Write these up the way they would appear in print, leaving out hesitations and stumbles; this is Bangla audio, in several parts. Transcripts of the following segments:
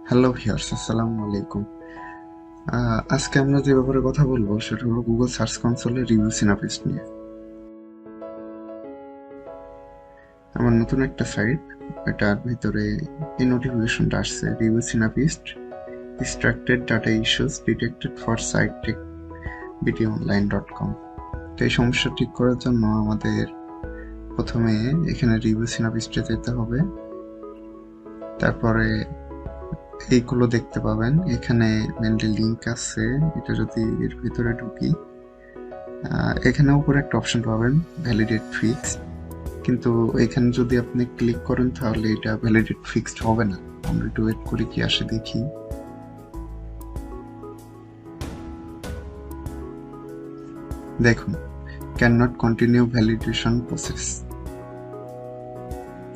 হ্যালো ভিউয়ার্স, আসসালামু আলাইকুম। আজকে আমরা যে ব্যাপারে কথা বলবো সেটা হলো গুগল সার্চ কনসোলে রিভিউ সিনাপিস্ট নিয়ে। আমার নতুন একটা সাইট, এটার ভিতরে এই নোটিফিকেশনটা আসছে, রিভিউ সিনাপিস্ট distracted data issues detected for site tech btonline.com। তো এই সমস্যা ঠিক করার জন্য আমাদের প্রথমে এখানে রিভিউ সিনাপিস্টে যেতে হবে। তারপরে এইগুলো দেখতে পাবেন, এখানে মেনলি লিঙ্ক আছে। এটা যদি এর ভিতরে ঢুকি, এখানে উপরে একটা অপশন পাবেন ভ্যালিডেট ফিক্সড, কিন্তু এখানে যদি আপনি ক্লিক করেন তাহলে এটা ভ্যালিডেট ফিক্সড হবে না। আমরা একটু ওয়েট করি কি আসে দেখি। দেখুন, can not continue validation process.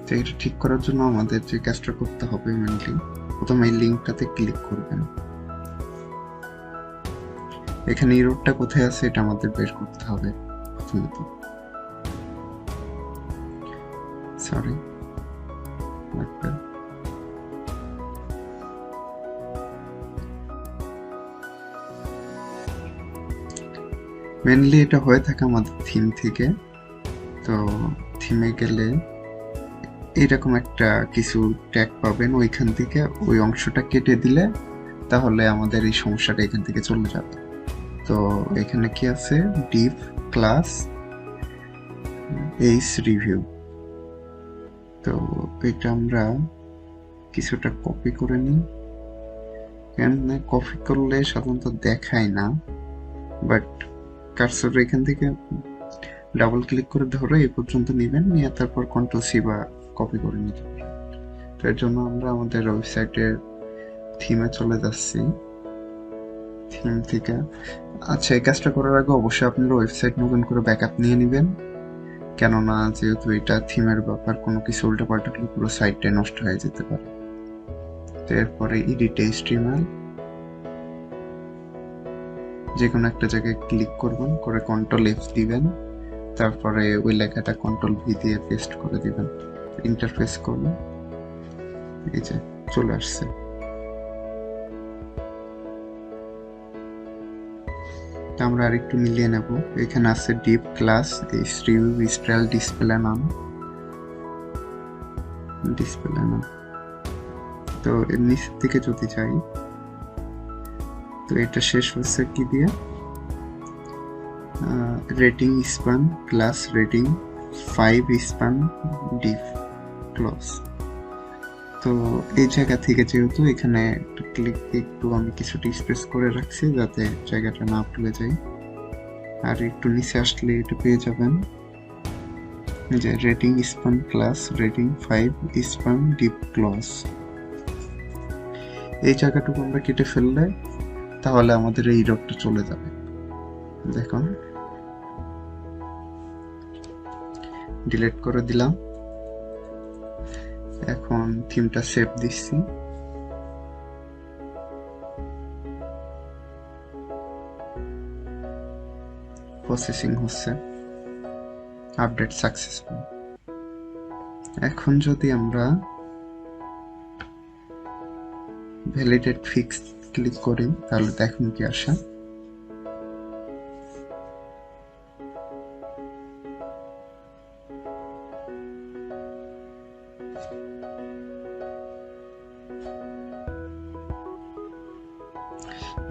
তো এটা ঠিক করার জন্য আমাদের যে কাজটা করতে হবে মেনলি, প্রথমে এই লিঙ্কটাতে ক্লিক করবেন। এখানে এররটা কোথায় আছে এটা আমাদের বের করতে হবে প্রথমত। সরি, মেনলি এটা হয়ে থাকে আমাদের থিম থেকে। তো থিমে গেলে এরকম একটা কিছু ট্যাগ পাবেন, ওইখান থেকে ওই অংশটা কেটে দিলে তাহলে আমাদের এই সমস্যাটা এখান থেকে চলে যাবে। তো এখানে কি আছে, ডিভ ক্লাস এইচ রিভিউ। তো এটা আমরা কিছুটা কপি করে নিই। এখানে কপি করলে সাধারণত দেখায় না, বাট কার্সর এখান থেকে ডাবল ক্লিক করে ধরে এই পর্যন্ত নেবেন, নিয়ে তারপর কন্ট্রোল সি বা কপি করে নিতে পারেন। তো এর জন্য আমরা আমাদের ওয়েবসাইটের থিমে চলে যাচ্ছি। থিম থেকে আচ্ছা, এই কাজটা করার আগে অবশ্যই আপনার ওয়েবসাইট নতুন করে ব্যাকআপ নিয়ে নেবেন, কেননা যেহেতু এটা থিমের ব্যাপার, কোনো কিছু উল্টো পাল্টা করলে পুরো সাইটটাই নষ্ট হয়ে যেতে পারে। তো এরপরে এডিট এইচটিএমএল যে কোনো একটা জায়গায় ক্লিক করবেন, করে কন্ট্রোল এফ দিবেন, তারপরে ওই লেখাটা কন্ট্রোল ভি দিয়ে পেস্ট করে দিবেন। ইন্টারফেস করবেন, এই যে চলে আসছে। আমরা আরেকটু মিলিয়ে নেব। এখানে আছে deep class H review style display নাম। তো এর নিচের দিকে যদি যাই, তো এটা শেষ হচ্ছে কি দিয়ে, rating span class rating 5 span deep close. তো এই জায়গা থেকে যেহেতু এখানে ক্লিক একটু আমি কিছুটা স্পেস করে রাখছি যাতে জায়গাটা না ভুলে যাই, আর একটু নিচে আসলে এটা পেয়ে যাবেন যে rating span class rating 5 span deep close. এই জায়গাটুকু আমরা কেটে ফেললে তাহলে আমাদের এই এররটা চলে যাবে। দেখুন, ডিলিট করে দিলাম। এখন থিমটা সেভ দিচ্ছি। প্রসেসিং হচ্ছে, আপডেট সাকসেসফুল। এখন যদি আমরা ভ্যালিডেট ফিক্স ক্লিক করি তাহলে দেখুন কি আসে।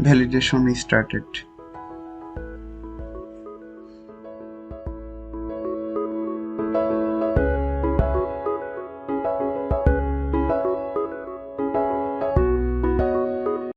Validation started.